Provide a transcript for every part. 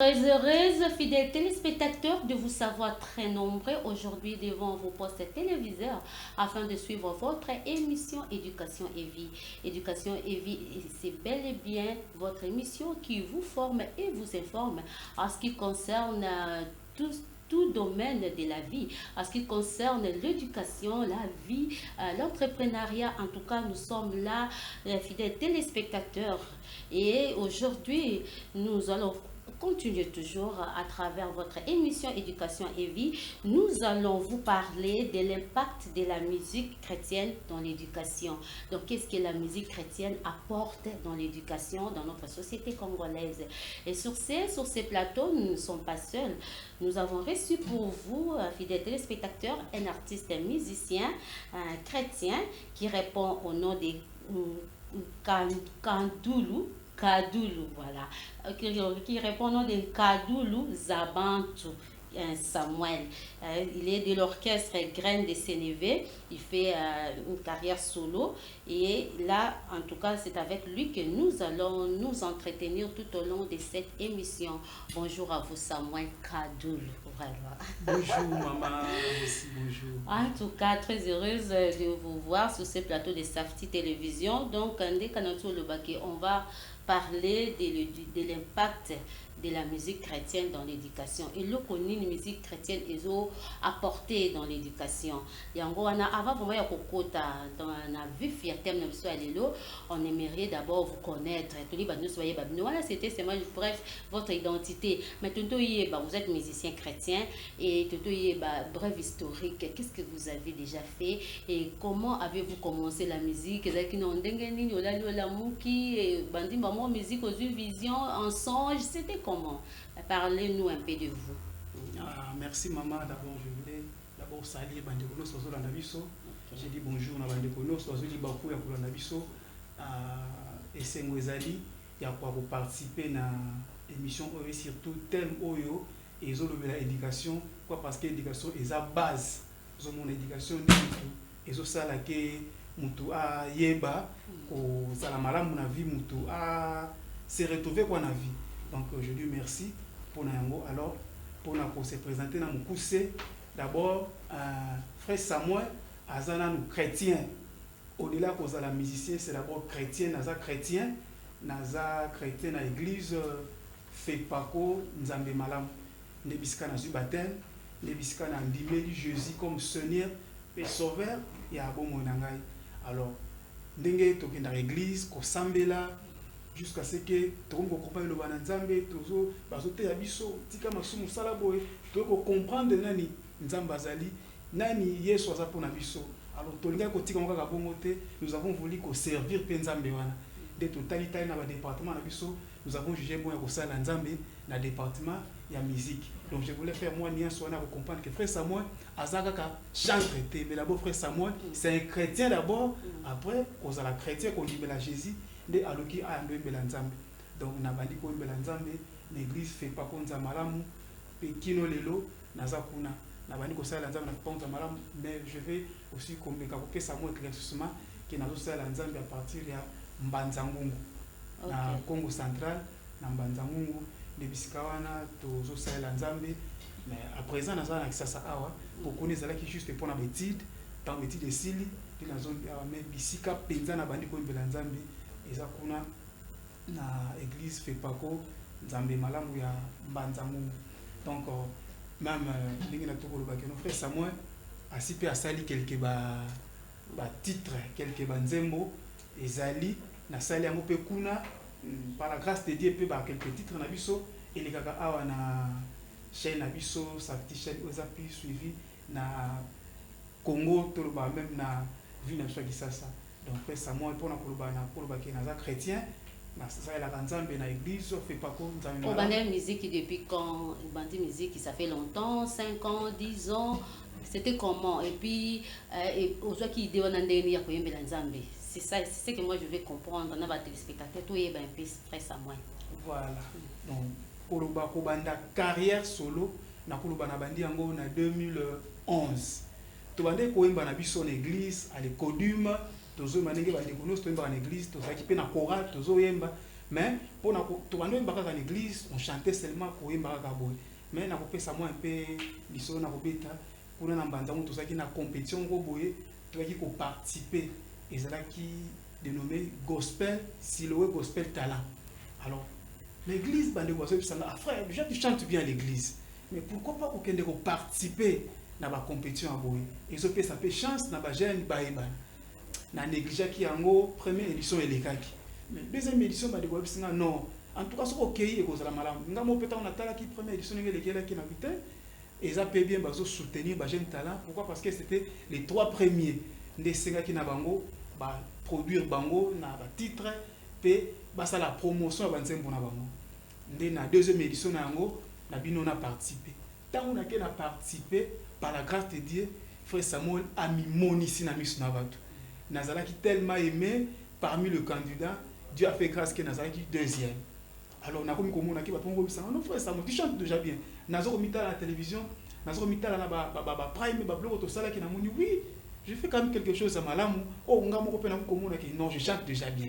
Très heureuse, fidèles téléspectateurs, de vous savoir très nombreux aujourd'hui devant vos postes téléviseurs afin de suivre votre émission Éducation et Vie. Éducation et Vie, c'est bel et bien votre émission qui vous forme et vous informe en ce qui concerne tout domaine de la vie, en ce qui concerne l'éducation, la vie, l'entrepreneuriat. En tout cas, nous sommes là, fidèles téléspectateurs. Et aujourd'hui, nous allons continuer toujours à travers votre émission Éducation et Vie. Nous allons vous parler de l'impact de la musique chrétienne dans l'éducation. Donc, qu'est-ce que la musique chrétienne apporte dans l'éducation, dans notre société congolaise? Et sur ces plateaux, nous ne sommes pas seuls. Nous avons reçu pour vous, fidèles téléspectateurs, un artiste, un musicien, un chrétien qui répond au nom de Kandoulou. Kadoulou, voilà, qui répond au nom de Kadoulou Zabantou. Samuel. Il est de l'orchestre Graines de Sénévé. Il fait une carrière solo. Et là, en tout cas, c'est avec lui que nous allons nous entretenir tout au long de cette émission. Bonjour à vous, Samuel Kadoulou. Voilà. Bonjour maman, aussi bonjour. En tout cas, très heureuse de vous voir sur ce plateau de Safety Télévision. Donc, dès on va parler de l'impact de la musique chrétienne dans l'éducation. Et le connu une musique chrétienne ils ont apporté dans l'éducation. Yango wana avant vraiment ya kokota dans la vif ya thème na biso lelo, on aimerait d'abord vous connaître. Toli ba nous soyez ba voilà, c'était seulement bref votre identité. Mais tonto yeba vous êtes musicien chrétien et tonto yeba bref historique. Qu'est-ce que vous avez déjà fait et comment avez-vous commencé la musique? Ezaki no ndenge nini olali la muki et bandi maman musique aux vision en songe, c'était comment? Parlez-nous un peu de vous. Merci maman. D'abord, je voulais d'abord saluer Bandeko Sozo Landabiso. J'ai dit bonjour à Bandeko Sozo Libakou ya Landabiso. Et c'est Mwezali. Il y a pour participer à l'émission Oyo, surtout thème Oyo et l'éducation. Pourquoi? Parce que l'éducation est la base. Mon éducation et ça là que mutu a yeba ko salamala mon vie mutu a se retrouver quoi na vie. Donc je lui remercie pour Nayango. Alors pour se présenter dans mon coussé, d'abord frère Samuel azana nous chrétien. Au-delà qu'on a la musicien, c'est d'abord chrétien, naza chrétien à l'église fait pako nzambe malam. Nebiska na zu baptême, nebiska na ndimeli Jésus comme Seigneur et Sauveur ya bon monangai. Alors ndenge toke dans l'église ko sambela jusqu'à ce que tout le monde comprenne le bananzambe tozo bazote ya biso tika masumu sala boy to ko comprendre nani nzamba azali nani yesu aza pona biso. Alors tolinga ko tika ngaka bongote, nous avons voulu ko servir pe nzambe wana de totalité na ba département na biso. Nous avons jugé bon ya ko sala nzambe na département ya musique. Donc je voulais faire moi nian soana pour comprendre que frère Samuel azaka chante mais d'abord frère Samuel c'est un chrétien d'abord, après qu'on a la chrétien qu'on libère Jésus de aloki a ndo mbela nzambe. Donc na bandi ko mbela nzambe l'église fait pas konza malamu pe kino lelo naza kuna na bandi ko sala nzambe na konza malamu. Mais je vais aussi convaincre que Samuel clairement que nazo sala nzambe à partir ya Mbanzangungu na Congo central na Mbanzangungu de bisikawana tozo sala nzambe. Mais à présent naza na kisasa awa pour connaître ça qui juste pour na étude dans étude de sili na zone mais bisika penza na bandi ko mbela nzambe eza kuna na église fait pako nzambe malamu ya Mbanzangungu. Donc même ndenge na tokolo ba que nos frère Samuel asi pe asali quelques ba titres quelques banzembo ezali na sali yango pe kuna par la grâce de Dieu pe ba quelques titres na biso et les kaka awa na chaîne na biso sa petite chaîne ozapi suivi na Congo to ba même na vie na biso kisasa. Donc frère Samuel pour na koloba ke naza chrétien na ça la nzambe na église fait pas comme nzambe. On bande musique depuis quand? Bande musique ça fait longtemps, 5 ans, 10 ans. C'était comment? Et puis aux gens qui disent on a ndeni ya koyembela nzambe. C'est ça, c'est ce que moi je vais comprendre dans les téléspectateurs tout est ben peu frère Samuel. Voilà. Donc koloba ko banda carrière solo na koloba na bandi yango na 2011. To bande ko yemba na biso na église à l'écodum tozo manenge ba ndeko nosto yemba na église to saki pe na chorale tozo yemba Mais pour l'église, on chantait seulement pour Mbakaboy. Mais on a ça moi un peu l'histoire na robeta pour na mbanda tout ça qui na compétition goboye tu qui participer et c'est là qui dénommé gospel Siloé gospel talent. Alors l'église bande gospel ça frère déjà tu chantes bien l'église. Mais pourquoi pas aucun de participer na ba compétition aboye. Et ça peut chance na ba jeune ba ebana. Na négligé qui en première édition elekaki. Mais deuxième édition bande gospel non. En tout cas, ce qui est la malam. Nous avons peut-être la première édition qui n'a pas et ça peut bien soutenir les jeunes talents. Pourquoi? Parce que c'était les 3 premiers des séries qui n'ont pas produire bango na titre et la promotion à 25 pour bango. Dans la deuxième édition on a participé. Tant on a participé par la grâce de Dieu, frère Samuel a mis mon ici na mis na batu. Nazala qui tellement aimé parmi le candidat, Dieu a fait grâce que Nazala qui deuxième. Alors, on a comme on a qui va tomber non frère ça tu chantes déjà bien. Nazo komita la télévision, nazo komita la prime ba blog to sala qui na moni oui, je fais quand même quelque chose à malamu. Oh nga moko pe na komona ki non je chante déjà bien.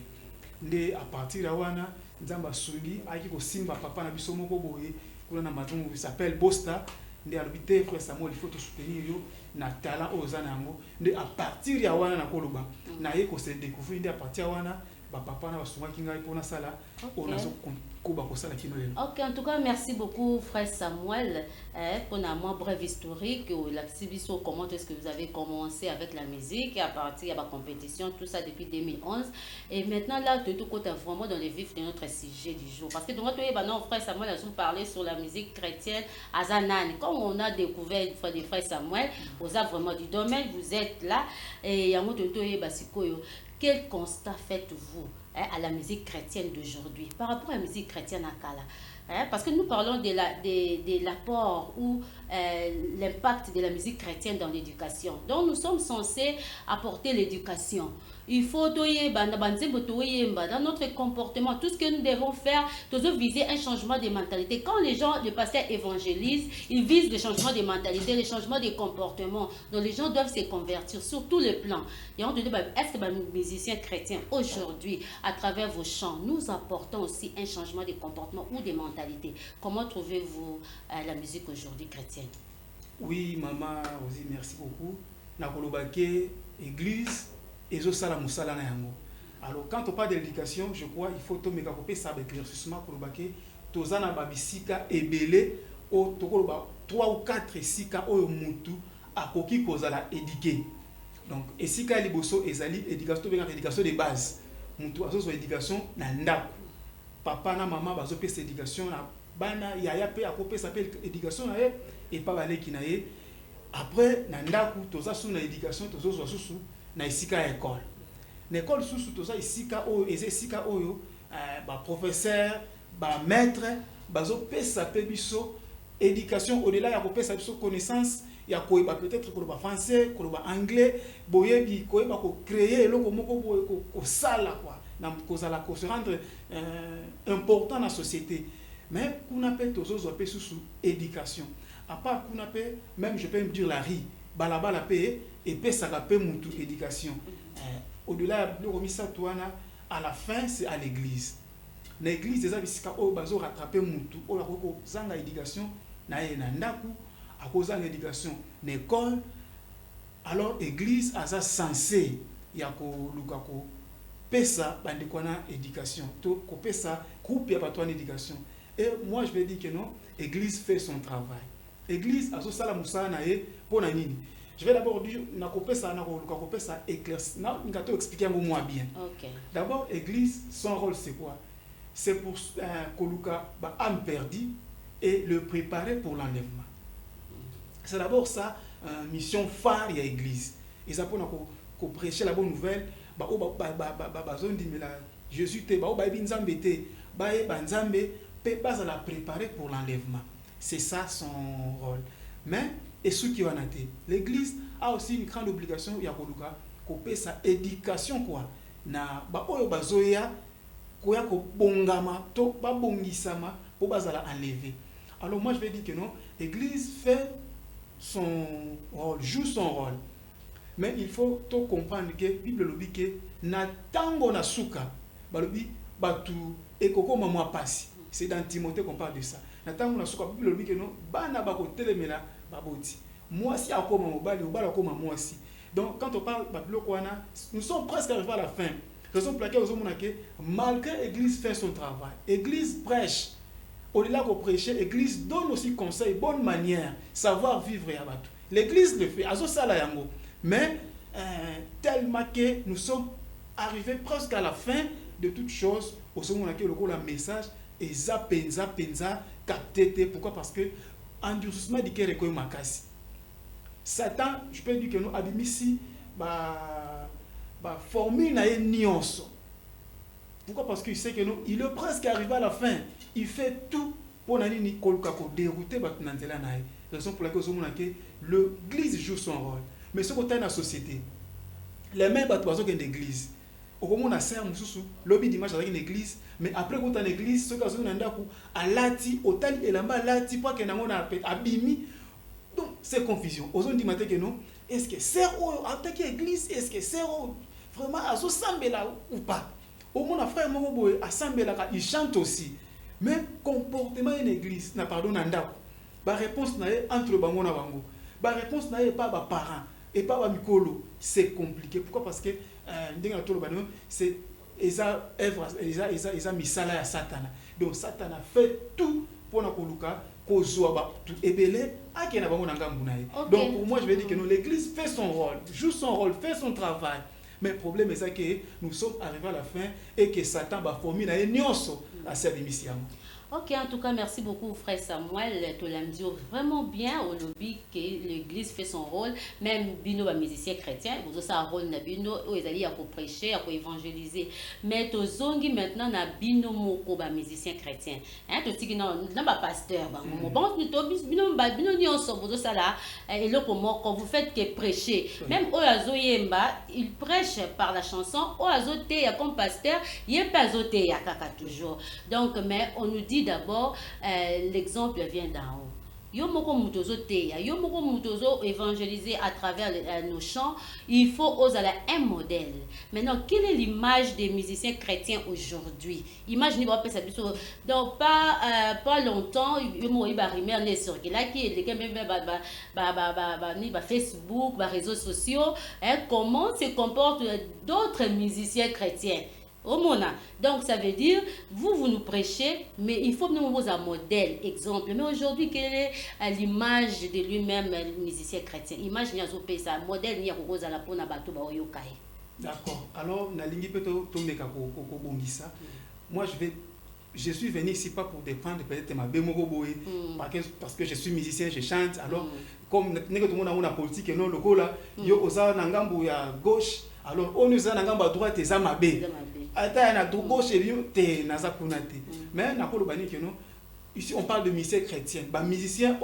Ndé à partir de wana nzamba sugi aki ko simba papa na biso moko boye kuna na mazungu s'appelle Bosta. Ndé albité frère Samuel il faut te soutenir yo na talent ozana ngo. Ndé à partir ya wana na koloba na ye ko se découvrir ndé à partir ya wana ba papa na basunga kinga ipona sala on a Ok, en tout cas, merci beaucoup, frère Samuel, pour un bref historique. Comment est-ce que vous avez commencé avec la musique à partir de la compétition, tout ça depuis 2011. Et maintenant, là, tu es vraiment dans le vif de notre sujet du jour. Parce que donc, frère Samuel a parlé sur la musique chrétienne à Zanan. Comme on a découvert le frère Samuel, vous avez vraiment du domaine, vous êtes là. Et quel constat faites-vous à la musique chrétienne d'aujourd'hui par rapport à la musique chrétienne à Kala? Parce que nous parlons de l'apport ou l'impact de la musique chrétienne dans l'éducation. Donc nous sommes censés apporter l'éducation. Il faut dans notre comportement, tout ce que nous devons faire, nous devons viser un changement de mentalité. Quand les gens, les pasteurs évangélisent, ils visent le changement de mentalité, le changement de comportement. Donc les gens doivent se convertir sur tous les plans. Et on dit, est-ce que les musiciens chrétiens aujourd'hui, à travers vos chants, nous apportons aussi un changement de comportement ou de mentalité? Comment trouvez-vous la musique aujourd'hui chrétienne? Oui, maman, aussi merci beaucoup. Nakolobake, église. Et je sala musala na yango. Alors quand on parle d'éducation, je crois il faut to meka kopé ça avec éclaircissement pour baké tozana babisika ebele o tokoloba 3 ou 4 sika oyo mutu akoki kozala éduqué. Donc esika liboso ezali éducation to benga éducation de base. Mutu azo éducation na ndako. Papa na maman bazo pesa éducation na bana yaya pe akopesa pe éducation na ye et pas baleki na ye. Après na ndako toza sous na éducation tozo zo sous na isika école. L'école sous tout ça isika o ezesika oyo ba professeur, ba maître, bazo pesa pe biso éducation au-delà ya kopesa biso connaissance ya koyeba peut-être ko ba français, ko ba anglais, boyebi koyeba ko créer eloko moko boye ko sala quoi. Na kozala ko se rendre important na société. Mais kuna pe tozo pe sous éducation. À part kuna pe même je peux me dire la ri balabala pe et puis ça va payer mon éducation. Au-delà de remisa touana, à la fin c'est à l'église. L'église des abisika au bazo rattraper mutu, au la roko zanga éducation na ye na ndaku, à cause de l'éducation l'école. Alors église a ça censé yako lukako pesa bandikwana éducation, to ko pesa groupe ya patouane éducation. Et moi je vais dire que non, église fait son travail. Église a so sala musala na ye pour na nini. Je vais d'abord dire, ça expliquer moi bien. Okay. D'abord, l'église, son rôle c'est quoi? C'est pour Koluka âme perdue et le préparer pour l'enlèvement. C'est d'abord ça, mission phare de l'église. Et ça pour prêcher la bonne nouvelle, Jésus te la préparer pour l'enlèvement. C'est ça son rôle. Mais et ceux qui ont été, l'église a aussi une grande obligation ya koluka kope sa éducation quoi na ba oyo bazoya koya ko bongama to ba bongisama pour bazala enlever. Alors moi je vais dire que non, l'église fait son rôle, joue son rôle. Mais il faut tout comprendre que Bible lobi que na tango na suka ba lobi batu et koko maman passe. C'est dans Timothée qu'on parle de ça. Nathan on a souka Bible dit que non bana ba ko telemela baboti. Moi si akoma mobali obala akoma moi aussi. Donc quand on parle de Kwana, nous sommes presque arrivés à la fin. Raison pour laquelle malgré l'église fait son travail, l'église prêche, au-delà de prêcher, l'église donne aussi conseil, bonne manière, savoir vivre et abattre. L'église le fait, mais tellement que nous sommes arrivés presque à la fin de toute chose, au moment où le message est penza, capté. Pourquoi? Parce que endurcissement du cœur est comme makasi. Satan, je peux dire que nous avons ici formule na nuance. Pourquoi? Parce qu'il sait que nous, il est presque arrivé à la fin. Il fait tout pour nous dérouter. Raison pour laquelle l'église joue son rôle. Mais ce côté de la société, les mêmes bâtiments qui sont l'église. Au moment où on a serre, lobby d'image avec une église, mais après quand on a une église, ce qu'on a à lati, au tal et là-bas lati, pas qu'on a abimi. Donc c'est confusion. Aux dit matin que non, est-ce que c'est attaquer l'église, est-ce que c'est vraiment à s'assembler ou pas? Au moins frère mon boy assembler là, il chante aussi. Mais comportement d'une église, n'a pardon nanda. Ba réponse na entre bango na bango. Ba réponse na pas ba parents et pas ba mikolo, c'est compliqué. Pourquoi? Parce que ndinga tolo bano c'est eza œuvre eza misala ya Satana. Donc Satan a fait tout pour na koluka. Donc pour moi je vais dire que l'église fait son rôle, joue son rôle, fait son travail. Mais le problème est que nous sommes arrivés à la fin et que Satan va former une nuance à cette émission. Ok, en tout cas, merci beaucoup, frère Samuel. Tu l'as dit vraiment bien au lobby que l'église fait son rôle. Même Bino, les musiciens chrétiens, vous avez un rôle dans Bino, ils allaient à prêcher, à évangéliser. Mais tu zongi maintenant na Bino moko les musiciens chrétiens. Hein, tu dis que non, pas pasteur. Bon, Bino ni on sort vous ça là. Et là quand vous faites que prêcher, même Oazo Yemba, il prêche par la chanson. Oazo Te comme pasteur, il pas Oazo Te kaka toujours. Donc, mais on nous dit d'abord, l'exemple vient d'en haut. Yo moko mutozo teya, yo moko mutozo évangéliser à travers nos chants. Il faut oser un modèle. Maintenant, quelle est l'image des musiciens chrétiens aujourd'hui? Imaginez vous ça donc pas longtemps, il va rimer sur qui là qui les Facebook, les réseaux sociaux, comment se comportent d'autres musiciens chrétiens. Donc ça veut dire, vous nous prêchez, mais il faut nous vous un modèle, exemple. Mais aujourd'hui, quelle est l'image de lui-même, le musicien chrétien? Image n'y a pas ça, modèle n'y a pas ça la pona bato ba oyokai. D'accord. Alors, na lingi peut tomber ça. Moi je suis venu ici pas pour défendre peut-être ma bémoroboé parce que je suis musicien, je chante. Alors comme n'est que tout le monde a une politique et non le go là, yo oza na ngambo ya gauche. Alors on nous a na ngambo à droite et ma bé. Ata na gauche et te na za kunate. Mais na ko lo bani que non. Ici on parle de musiciens chrétiens, ba musiciens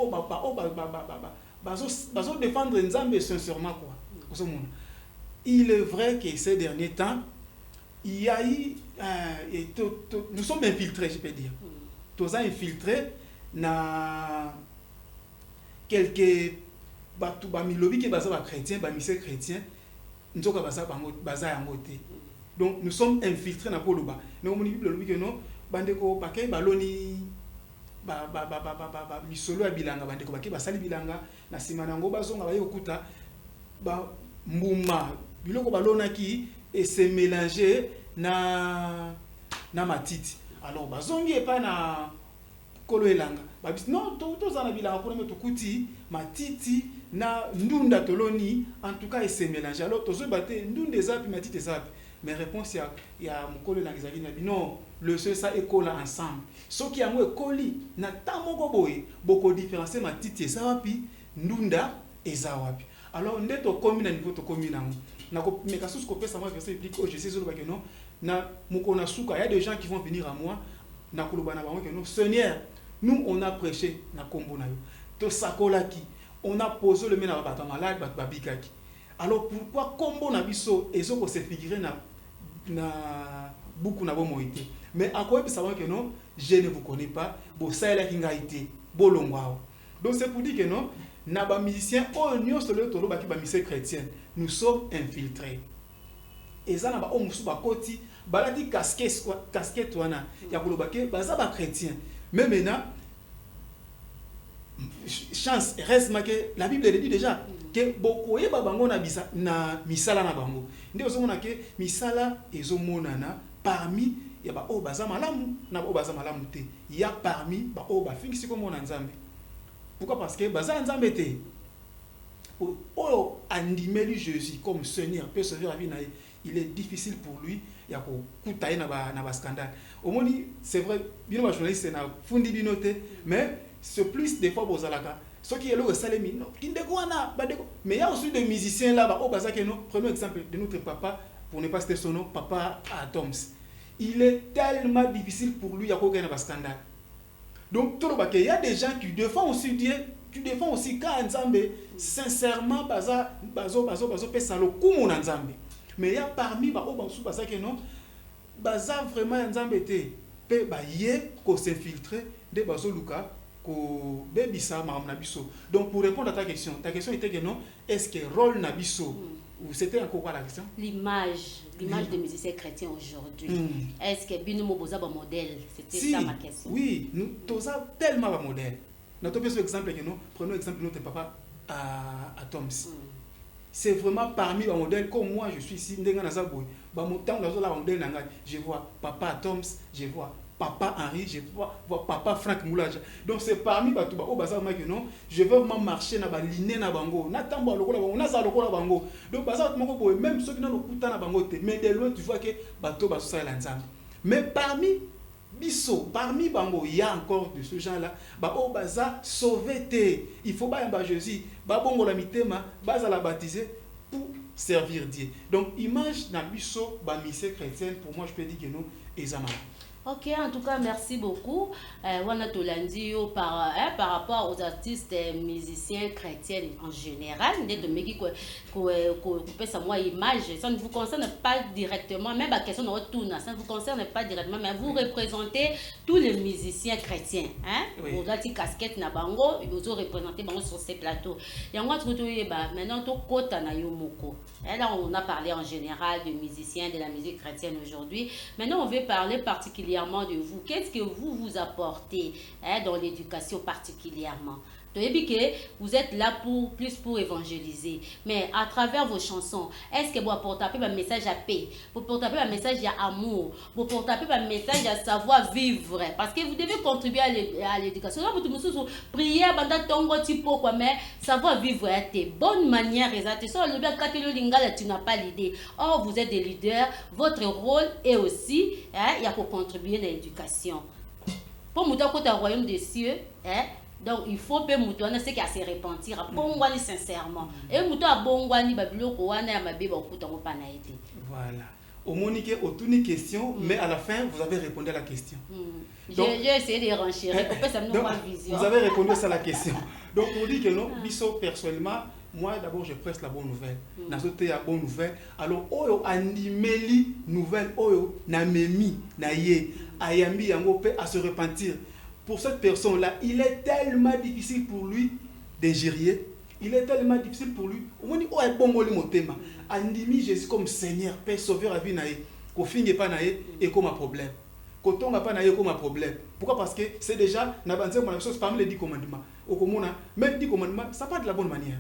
bazo défendre Nzambe sincèrement quoi. Il est vrai que ces derniers temps il y a eu nous sommes infiltrés, je peux dire. Tous infiltrés na quelques lobby qui sont chrétiens, musiciens chrétiens, nous sommes donc nous sommes infiltrés na poloba. Mais on dit le lobby que non, bandeko paquet baloni misolo ya bilanga bandeko paquet basali bilanga na simanango bazonga baye okuta ba mbuma biloko balona ki et se mélanger na matiti. Alors bazongi e pa na kolo elanga babis non to za na bilanga ko na kuti matiti na ndunda toloni en tout cas et se mélanger. Alors tozo baté ndunda zapi matiti zapi. Mais réponse ya mukolo elanga zaki na non le seul ça école ensemble. Ce qui a mo ekoli na tamoko boye boko différencier matiti zapi ndunda ezawapi. Alors ndeto komi na niveau to komi na nako mekasus ko pesa moi verset biblique oh je sais solo ba que non na mukona suka, il y a des gens qui vont venir à moi na kolobana ba que non Seigneur nous on a prêché na kombo na yo to sakolaki on a posé le main na ba malade ba babikaki. Alors pourquoi kombo na biso ezoko se figurer na beaucoup na bo moité mais à quoi ça que non je ne vous connais pas bo ça la kingaité bolongwao. Donc c'est pour dire que non na ba musicien o nyo solo tolo ba ki ba musicien chrétien nous sommes infiltrés. Et ça na ba o musu ba koti balati casquette wana ya koloba ke baza ba chrétien mais maintenant chance reste que la Bible le dit déjà que beaucoup yeba bango na misala na bango nde ozomona ke misala ezomonana parmi ya ba o baza malamu na ba o baza malamu te ya parmi ba o ba fingisi ko mona nzambe. Pourquoi? Parce que baza nzambe te o andimeli Jésus comme Seigneur peut sauver la vie na il est difficile pour lui ya ko kutaye na ba scandale. Au moins c'est vrai bino ba journaliste na fundi binote mais c'est plus des fois bozalaka ce qui est le salemi non kindeko wana badeko mais il y a aussi des musiciens là ba o bazake no. Prenons exemple de notre papa pour ne pas citer son nom, papa Atoms. Il est tellement difficile pour lui ya ko gagner ba scandale. Donc tout le baké il y a des gens qui défendent aussi Dieu, tu défends aussi ka nzambe sincèrement bazo pesa lo kumu na nzambe. Mais il y a parmi ba o basu bazake no baza vraiment nzambe te pe ba ye ko s'infiltrer de bazo luka. Donc pour répondre à ta question était que non, est-ce que rôle Nabiso ou c'était encore quoi la question? L'image de musiciens chrétiens aujourd'hui. Est-ce que Binomo Boza un modèle? C'était ça ma question. Oui, nous tous tellement un modèle. Notre exemple que nous prenons l'exemple de notre papa à Toms. C'est vraiment parmi les modèles comme moi je suis ici je vois papa Toms, je vois Papa Henri, je vois Papa Frank Moulage. Donc c'est parmi Batouba au bazar que non, je veux vraiment marcher na ba liné na bango. Na tambo lokola bango, na za lokola bango. Donc bazar moko boy même ceux qui n'ont pas na bango te, mais de loin tu vois que bateau ba ça l'ensemble. Mais parmi biso, parmi bango, il y a encore de ce genre là, ba o bazar sauver te. Il faut ba yamba Jésus, ba bongo la mitema, baza la baptiser pour servir Dieu. Donc image na biso ba mission chrétienne pour moi je peux dire que non ezama. Ok, en tout cas, merci beaucoup. Wana Tolandio par rapport aux artistes et musiciens chrétiens en général, ça moi image, ça ne vous concerne pas directement, même la question de retour, ça ne vous concerne pas directement, mais vous représentez tous les musiciens chrétiens. Vous avez une casquette na bango, vous représentez bango sur ces plateaux. Et on va maintenant tout kota na yomoko. Là, on a parlé en général de musiciens de la musique chrétienne aujourd'hui. Maintenant, on veut parler particulièrement de vous. Qu'est-ce que vous apportez dans l'éducation particulièrement? Vous êtes là pour évangéliser, mais à travers vos chansons, est-ce que vous apportez un message à paix, vous apportez un message à amour, vous apportez un message à savoir vivre, parce que vous devez contribuer à l'éducation. Prier, mais savoir vivre est bonne manière. Tu n'as pas l'idée. Or, vous êtes des leaders, votre rôle est aussi pour contribuer à l'éducation. Pour nous au royaume des cieux, donc il faut que mutwana ce qui a se repentir bongwani sincèrement et muto bongwani babiloko wana ya mabe bakuta ko pana été. Voilà. Au monique autour une question mais à la fin vous avez répondu à la question. J'ai essayé de renchérir pour que ça nous prenne vision. Vous avez répondu à la question. Donc on dit que non biso personnellement moi d'abord je presse la bonne nouvelle. Na sauté la bonne nouvelle. Alors oyo andimeli nouvelle oyo na memi na ye ayambi yango pe à se repentir. Pour cette personne-là, il est tellement difficile pour lui d'ingérer. Il est tellement difficile pour lui. On dit, oh, est bon, mon thème. Andimi Jésus comme Seigneur, Père, Sauveur, la vie naïe. Qu'on finisse pas naïe et comme un problème. Quand on n'a pas naïe comme un problème. Pourquoi? Parce que c'est déjà, parmi les 10 commandements. Au commun, même 10 commandements, ça pas de la bonne manière.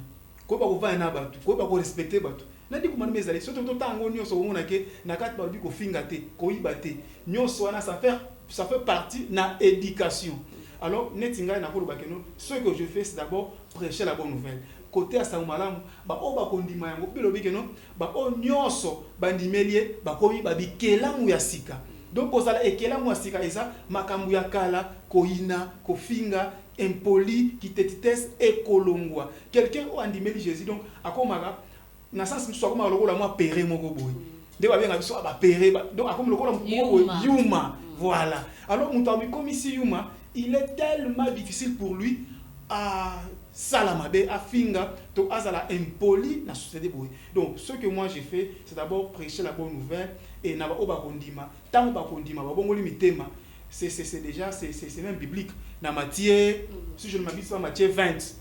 Quand on va en respecter, na di commandements ezali surtout tango nyonso omona ke na kati ba di ko finga te ko ibate nyonso wana ça fait partie na éducation. Alors netinga na ko bakeno ce que je fais c'est d'abord prêcher la bonne nouvelle côté à Saumalamu ba o ba kondima yango pelo bikeno ba o nyonso bandimelie ba ko ba bikelamu ya sika. Donc ozala ekelamu ya sika eza makambu ya kala koina ko finga impoli kitetites et kolongwa. Quelqu'un o andimeli Jésus donc akomaka na sens soit comme lokola moi péré moko boy de ba benga biso ba péré donc comme lokola moko yuma voilà. Alors mutambi comme ici yuma il est tellement difficile pour lui à salamabe à finga to azala impoli na société boy. Donc ce que moi j'ai fait c'est d'abord prêcher la bonne nouvelle et na ba oba kondima tant ba kondima ba bongoli mitema c'est déjà c'est même biblique na Matthieu si je ne m'abuse pas Matthieu 20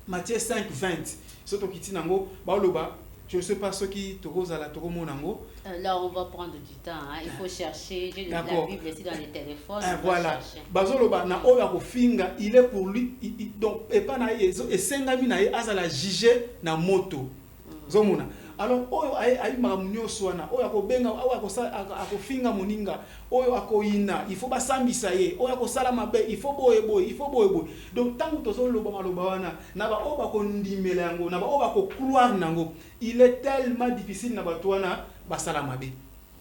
Matthieu 5 20 soto kiti nango ba loba Je ne sais pas ce qui te rose à la Toro Monango. Là, on va prendre du temps. Hein. Il faut chercher. J'ai la Bible ici dans les téléphones. Voilà. Bazoloba na oya ko finga, il est pour lui. Donc, et pas na yezo et sengami na ye azala jige na moto. Zomuna. Alors, oyo ay mamunyo swana. Oya ko benga, oya ko sa ako finga moninga. Oyo ako ina. Il faut basambisa ye. Oya ko sala mabe. Il faut boye boye. Il faut boye boye. Donc, tant que tozo loba maloba wana, na ba oba ko ndimela yango, na ba oba ko couloir nango. Il est tellement difficile na ba toana basala mabe.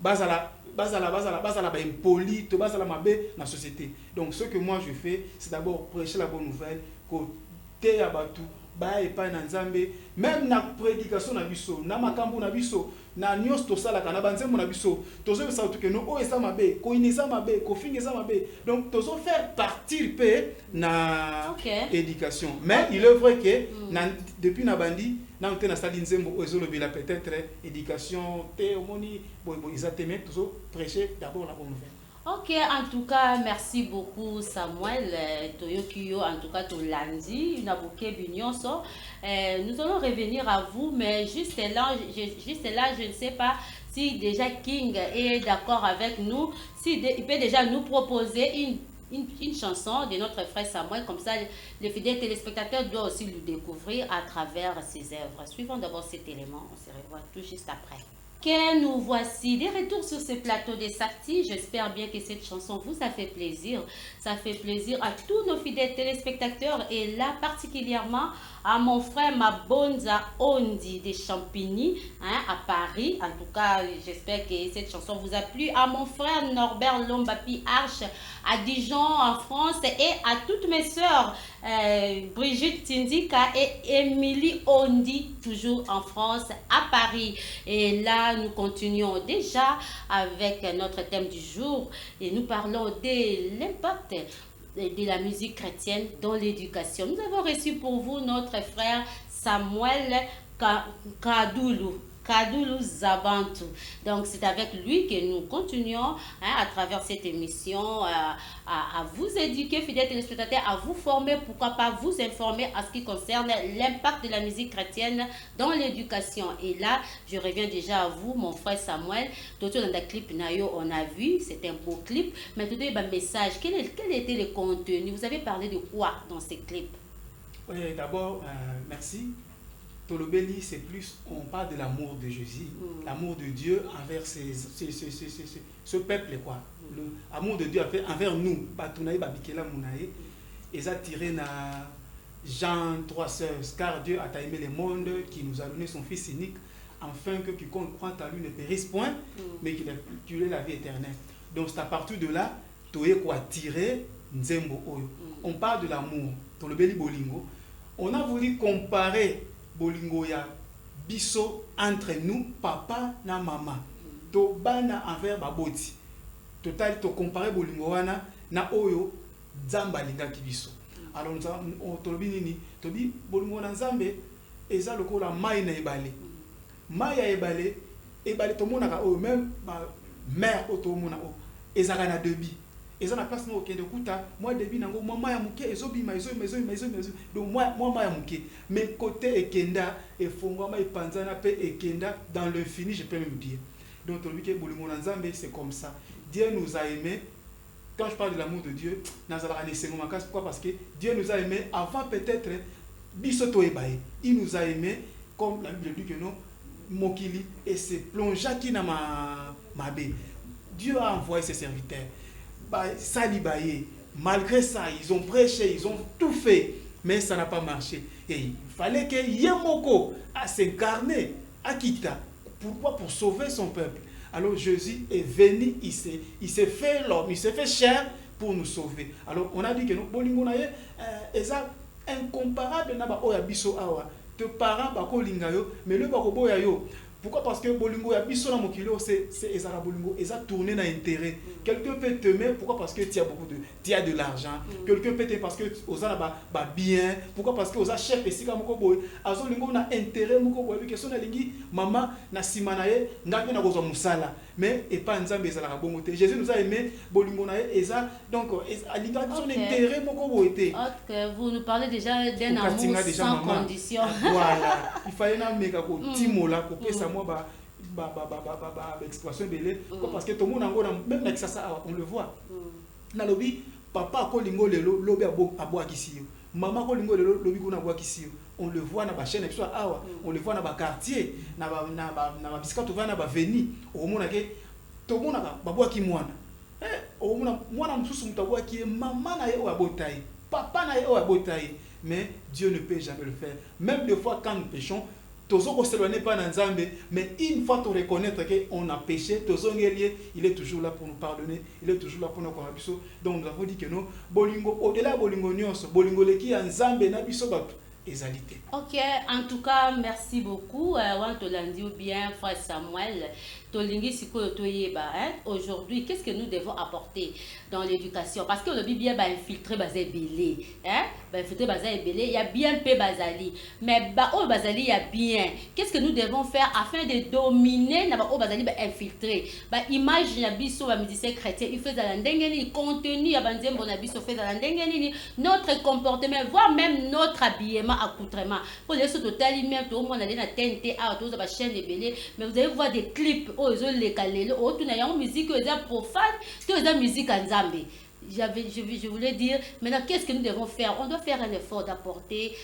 Basala ba impoli, to basala mabe na société. Donc, ce que moi je fais, c'est d'abord prêcher la bonne nouvelle, côté abatu. Ba et pas nanzambe même na prédication na biso na makambo na biso na nyos to sala kana banzembo na biso tozo sa to que no o esa mabe ko ineza mabe ko fineza mabe donc tozo faire partir pe na éducation mais il est vrai que na depuis na bandi na on na sali nzembo ezolo bila peut-être éducation te omoni boy izateme tozo prêcher d'abord la bonne nouvelle. Ok, en tout cas, merci beaucoup Samuel. Toyokio, en tout cas, Tolandi, Nabuke Bignonso. Nous allons revenir à vous, mais juste là, je ne sais pas si déjà King est d'accord avec nous, il peut déjà nous proposer une chanson de notre frère Samuel, comme ça les fidèles téléspectateurs doivent aussi le découvrir à travers ses œuvres. Suivons d'abord cet élément, on se revoit tout juste après. Que nous voici des retours sur ce plateau des Sarti. J'espère bien que cette chanson vous a fait plaisir. Ça fait plaisir à tous nos fidèles téléspectateurs et là particulièrement à mon frère Mabonza Ondi de Champigny à Paris. En tout cas, j'espère que cette chanson vous a plu. À mon frère Norbert Lombapi Arche à Dijon en France et à toutes mes sœurs Brigitte Tindika et Émilie Ondi toujours en France à Paris. Et là, nous continuons déjà avec notre thème du jour et nous parlons de l'impact de la musique chrétienne dans l'éducation. Nous avons reçu pour vous notre frère Samuel Kadoulou Zabantou. Donc c'est avec lui que nous continuons à travers cette émission à vous éduquer, fidèles téléspectateurs, à vous former, pourquoi pas vous informer à ce qui concerne l'impact de la musique chrétienne dans l'éducation. Et là, je reviens déjà à vous, mon frère Samuel. Tout dans le clip Nayo, on a vu, c'est un beau clip. Mais tout un message, quel était le contenu? Vous avez parlé de quoi dans ces clips? Oui, d'abord, merci. Tolobeli, c'est plus, on parle de l'amour de Jésus, l'amour de Dieu envers ce peuple, quoi. L'amour de Dieu envers nous. Ils ont tiré na Jean 3,16, car Dieu a aimé le monde qui nous a donné son Fils unique, afin que quiconque croit à lui ne périsse point, mais qu'il ait la vie éternelle. Donc c'est à partir de là, Toye quoi tirer Nzembo Oyo. On parle de l'amour. Tolobeli Bolingo. On a voulu comparer Bolingo ya biso entre nous, papa na maman. To bana envers baboti. Total to comparer Bolingo wana na oyo Nzamba lingaki biso. Alors on tolobi nini? Tobi Bolingo na Nzambe eza lokola mai na ebale. Mai ya ebale to monaka oyo même mère to mona o ezaka na debi. Et ça na place no okende kuta moi début nango maman ya muke ezobima donc moi ya muke mais côté ekenda et fongoma et panzana pe ekenda dans l'infini, je peux même dire. Donc to que bolingo na Nzambe c'est comme ça. Dieu nous a aimés. Quand je parle de l'amour de Dieu, pourquoi? Parce que Dieu nous a aimés avant peut-être bisoto ebaye. Il nous a aimés comme la Bible dit que non mokili et c'est plongea qui na ma bé. Dieu a envoyé ses serviteurs. Salibaye. Malgré ça, ils ont prêché, ils ont tout fait, mais ça n'a pas marché. Et il fallait que Yemoko s'incarne à Kita. Pourquoi? Pour sauver son peuple. Alors Jésus est venu, il s'est fait l'homme, il s'est fait chair pour nous sauver. Alors on a dit que nous, Bolingonaye, incomparable na ba oya biso awa. Te parents bako lingayo, mais le bako boya yo. Pourquoi? Parce que bolingo ya biso na mokilo c'est ezara bolingo, eza tourné na intérêt. Quelqu'un peut t'aimer, pourquoi? Parce que tu as de l'argent. Quelqu'un peut t'aimer parce que oza ba bien. Pourquoi? Parce que oza chef esika moko boy. Azo lingo na intérêt moko boy. Question na lingi maman na simana ye ngapi na kozwa musala. Mais et pas nzambe ezala ka bongo te. Jésus nous a aimé bolingo na ye eza donc alinga son intérêt moko boy te. Vous nous parlez déjà d'un amour sans condition. Voilà. Il fallait na meka ko timola ko pesa moi expression belé parce que tout le monde même na ça on le voit. Na lobi papa ko lingo lelo lobi abo akisi yo. Maman ko lingo lelo lobi ko na abo akisi yo. On le voit na ba chaîne episode awa, on le voit na ba quartier, na ba bisika to va na ba veni. O mona ke to mona ba bo aki mwana. O mona mwana mususu mutabo aki maman na ye o abotai. Papa na ye o abotai. Mais Dieu ne peut jamais le faire. Même des fois quand nous péchons, tozo s'éloigner pas dans Nzambe, mais une fois tu reconnaître qu'on a péché, tozo ngelié, il est toujours là pour nous pardonner, il est toujours là pour nous corriger. Donc nous avons dit que nous bolingo au-delà bolingo nyonso, bolingo leki ya Nzambe na biso batu ezalité. OK, en tout cas, merci beaucoup. Wan tolandi ou bien frère Samuel, tolingi siko toyeba, hein. Aujourd'hui, qu'est-ce que nous devons apporter dans l'éducation? Parce que le bien ba infiltrer bazé belé, hein? Ba infiltrer bazé belé, il y a bien peu bazali, mais ba o bazali il y a bien. Qu'est-ce que nous devons faire afin de dominer na ba o bazali ba infiltrer? Ba image na biso ba musicien chrétien, il fait la ndengeni contenu ya banzembo na biso fait la ndengeni notre comportement, voire même notre habillement, accoutrement. Pour les autres total même tout le monde aller na TNT à tous ba chaîne belé, mais vous allez voir des clips les calés, tout n'a musique profane, tout la musique en Zambie. Je voulais dire, maintenant, qu'est-ce que nous devons faire? On doit faire un effort d'apporter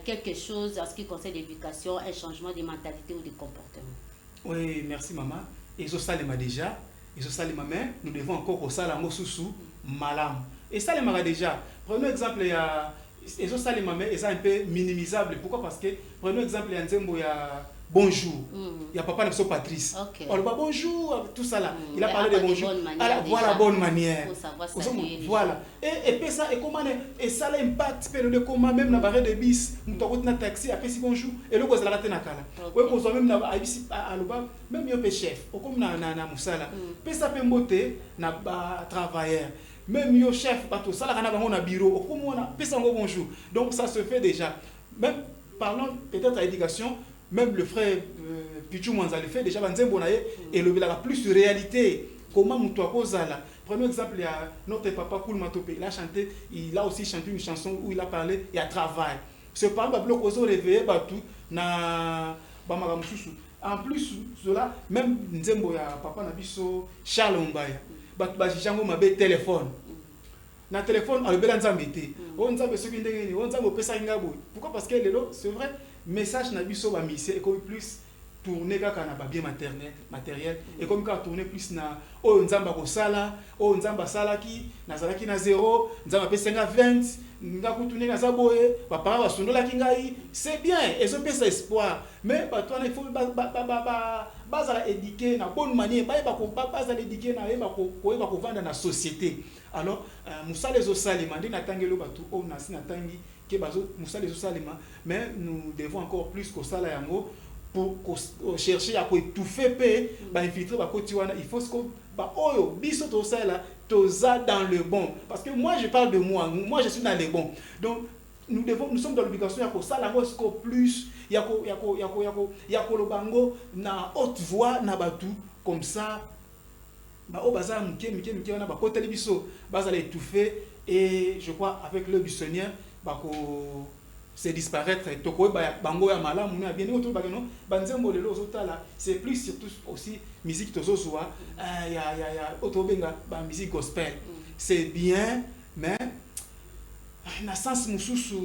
quelque chose en ce qui concerne l'éducation, un changement de mentalité ou de comportement. Oui, merci maman. Et ça, ça déjà. Et ça, nous devons encore au salam sous malam. Et ça, les déjà. Prenons exemple, il y a. Et ça, c'est un peu minimisable. Pourquoi? Parce que, prenons exemple, il y a un tempo, il y a. Bonjour. Il y a papa de Patrice. Okay. On le dit bonjour, tout ça là. Il a parlé de bonjour. Voilà, bonne manière. Voilà. Et puis ça, et comment et ça l'impact, le comment même na barre de bis, nous t'avons na taxi, après si bonjour, et le cause la tena kala. Ouais, qu'on soit même na à l'oba, même yo chef, au comme na musala. Puis ça peut monter na travailleur. Même yo chef, tout ça là, na bureau, au comme on a, puis ça bonjour. Donc ça se fait déjà. Même parlons peut-être à l'éducation. Même le frère Pichou Mwanza le fait déjà, et le a plus de réalité. Comment nous là. Prenons exemple, il y a notre papa Koul Matopé, il a chanté, il a aussi chanté une chanson où il a parlé, il y a travail. Ce parle, il a réveillé tout na Bamagamususu. En plus, cela, même Nzembo ya papa Nabiso, Charles Mbaya, Bajijango Mabe téléphone. Na téléphone, on a Nzambe. On Nzambe ce qui est, on Nzambe pesa ngabo. Pourquoi? Parce que c'est vrai. Message na biso ba mission et comme plus tourner kaka na ba bien matériel et comme ka tourner plus na o nzamba ko sala o nzamba sala ki na zalaki na 0 nzamba pesa 20 nga kutuner na zaboye ba para ba sundola ki ngai c'est bien et ça pesa espoir mais ba toi il faut bazala éduquer na bonne manière ba ko bazala éduquer na ba ko vendre na société. Alors musala ezo salima ndi na tangelo batu o na sina tangi mais nous devons encore plus que ça pour chercher à étouffer infiltrer il faut que biso to ça là toza dans le bon parce que moi je parle de moi je suis dans le bon. Donc nous sommes dans l'obligation ya ça là plus ya ko bango na haute voix na batu comme ça o bazar mike na ba ko télévision bazala étouffer et je crois avec le buissonnier c'est disparaître toko bango ya malamu na bien autour bagano banzembo lelo zotala c'est plus surtout aussi musique tozozoa ya otobenga ba musique gospel c'est bien mais na sens mususu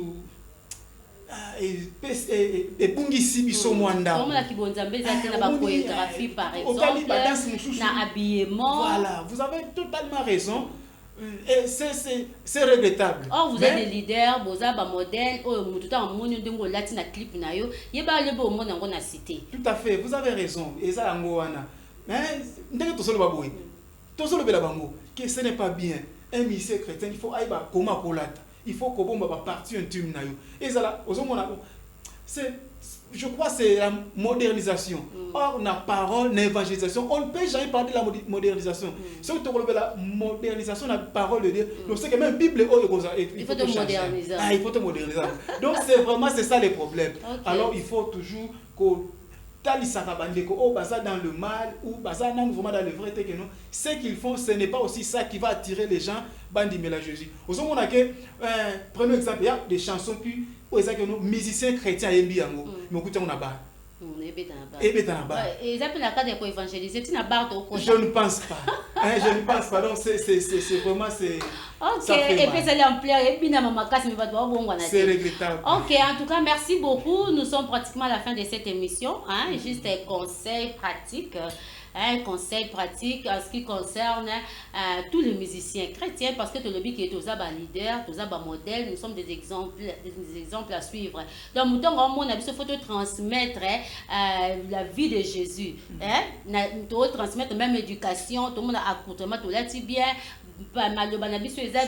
et bungisi biso mwanda comme la kibonzambe za na ba chorégraphie par exemple na habillement. Voilà, vous avez totalement raison. Et c'est regrettable. Or vous êtes des leaders, vous êtes des modèles, tout le monde est latin clip na yo, yeba le bon monde na cité. Tout à fait, vous avez raison. Et ça ngoana. Mais ndenge to solo baboy. To solo bela bango que ce n'est pas bien. Un ministère chrétien, il faut aiba koma kolata. Il faut que bomba ba partie intime na yo. Et ça là, ozomona je crois que c'est la modernisation. Or, la parole, l'évangélisation, on ne peut jamais parler de la modernisation. Si on te relève la modernisation, la parole de Dieu, donc c'est que même la Bible, il faut te moderniser. Ah, il faut te moderniser. Donc, c'est vraiment ça les problèmes. Okay. Alors, il faut toujours que dans le mal ou vraiment dans le vrai, ce qu'ils font, ce n'est pas aussi ça qui va attirer les gens à Jésus. Prenons exemple, il y a des chansons qui les musiciens chrétiens mais écoutez, on a bas. Ils appellent la carte pour évangéliser. Tu n'as pas de Je ne pense pas. Je ne pense pas. Donc, c'est vraiment. Ok, et puis c'est l'ampleur. Et puis, c'est regrettable. Ok, en tout cas, merci beaucoup. Nous sommes pratiquement à la fin de cette émission. Juste des conseils pratiques. Un conseil pratique en ce qui concerne tous les musiciens chrétiens, parce que le lobby qui est aux leader, aux modèles, nous sommes des exemples à suivre. Donc, nous faut transmettre la vie de Jésus. Nous transmettre même l'éducation, tout le monde a accoutrement, tout là, bien.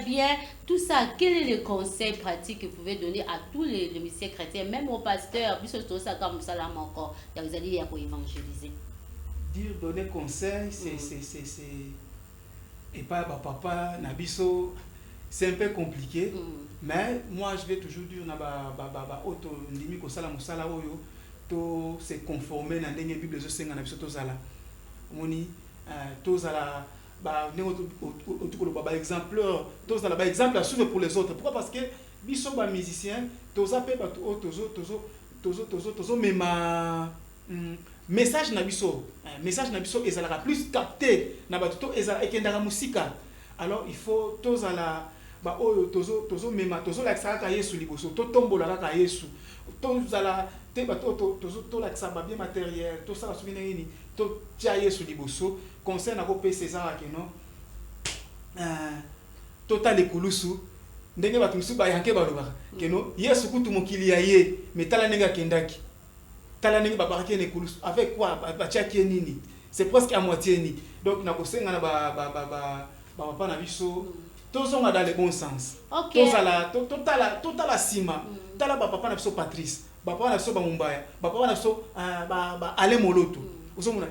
Bien, tout ça, quel est le conseil pratique que vous pouvez donner à tous les musiciens chrétiens, même aux pasteurs, puisque tout ça comme ça là encore, vous allez pour évangéliser. Dire, donner conseil, et pas papa, Nabiso, c'est un peu compliqué, mais moi je vais toujours dire, se conformer à la Bible de Senga Nabiso Tozala. Moni, Tozala, exemplaire, Tozala, exemple à suivre pour les autres. Pourquoi? Parce que Biso, musicien, Toza pe Tozo, mais ma. Message nabiso ezalaka plus capté na batuto ezala ekendaka musika. Alors il faut tozala ba oyo tozo mema tozo la saka Yesu liboso to tombola kaka Yesu tozala te bato tozo la saka bien matériel to sala souvena nini to tia Yesu liboso conseil na ko pe César akeno total ekulusu ndenge batu musu ba yanke balobaka keno Yesu kutu mokili ya ye metala nenga kendaki. Avec quoi? C'est presque à moitié. Donc, nous avons dans le bon sens. Total sima. Papa Patrice. Papa Mumbaya. Papa Ale Moloto.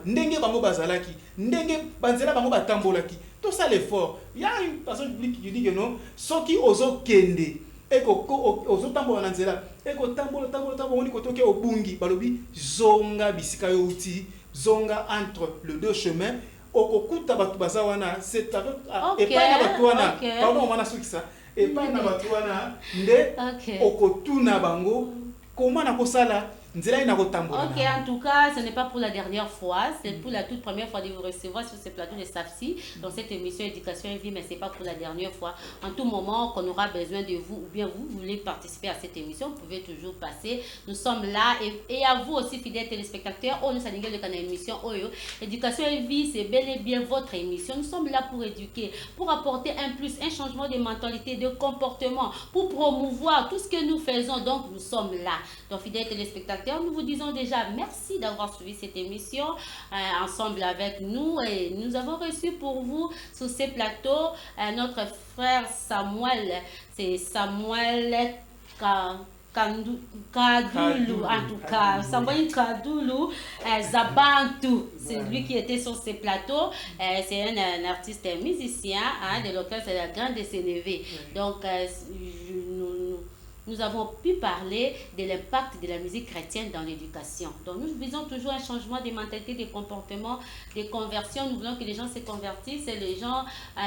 Ndenge bango bazalaki. Ndenge banzela bango batambolaki. Tout ça l'effort. Il y a une personne publique qui dit que non. Ceux qui osent kende. Ozo tambola na nzela eko tambola woni kotoke obungi balobi zonga bisika yoti zonga entre les deux chemins okokuta batu bazawana c'est avec et pas na batu wana pardon wana sukisa et pas na batu wana nde okotuna bango comment na kosala. Ok, en tout cas, ce n'est pas pour la dernière fois, c'est pour la toute première fois de vous recevoir sur ce plateau de SAFSI, dans cette émission Éducation et Vie, mais ce n'est pas pour la dernière fois. En tout moment qu'on aura besoin de vous, ou bien vous voulez participer à cette émission, vous pouvez toujours passer. Nous sommes là, et à vous aussi, fidèles téléspectateurs, nous sommes de canal émission Oyo. Éducation et Vie, c'est bel et bien votre émission. Nous sommes là pour éduquer, pour apporter un plus, un changement de mentalité, de comportement, pour promouvoir tout ce que nous faisons. Donc, nous sommes là. Donc, fidèles téléspectateurs, nous vous disons déjà merci d'avoir suivi cette émission ensemble avec nous, et nous avons reçu pour vous sur ces plateaux notre frère Samuel, c'est Samuel Kadoulou, en tout cas, Samuel Kadoulou Zabantou, c'est lui qui était sur ces plateaux. C'est un artiste musicien de l'orchestre de la Grande de Sénévé. Donc, nous avons pu parler de l'impact de la musique chrétienne dans l'éducation. Donc, nous visons toujours un changement de mentalité, de comportement, de conversion. Nous voulons que les gens se convertissent et les gens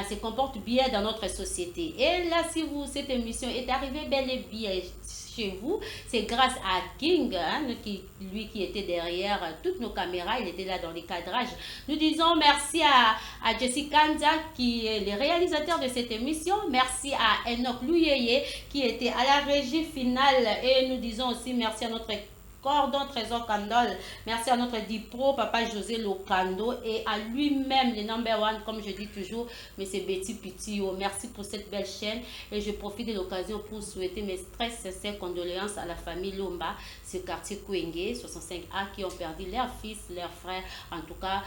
se comportent bien dans notre société. Et là, si cette émission est arrivée bel et bien chez vous, c'est grâce à King, lui qui était derrière toutes nos caméras, il était là dans les cadrages. Nous disons merci à Jessica Kanza qui est le réalisateur de cette émission. Merci à Enoch Louyeye qui était à la régie finale, et nous disons aussi merci à notre Cordon Trésor Candol, merci à notre Dipro, Papa José Locando, et à lui-même, le number one, comme je dis toujours, M. Betty Pitio. Merci pour cette belle chaîne, et je profite de l'occasion pour souhaiter mes très sincères condoléances à la famille Lomba, ce quartier Kouengue, 65A, qui ont perdu leur fils, leur frère. En tout cas,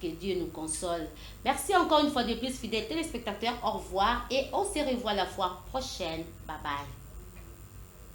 que Dieu nous console. Merci encore une fois de plus, fidèles téléspectateurs. Au revoir, et on se revoit la fois prochaine. Bye bye.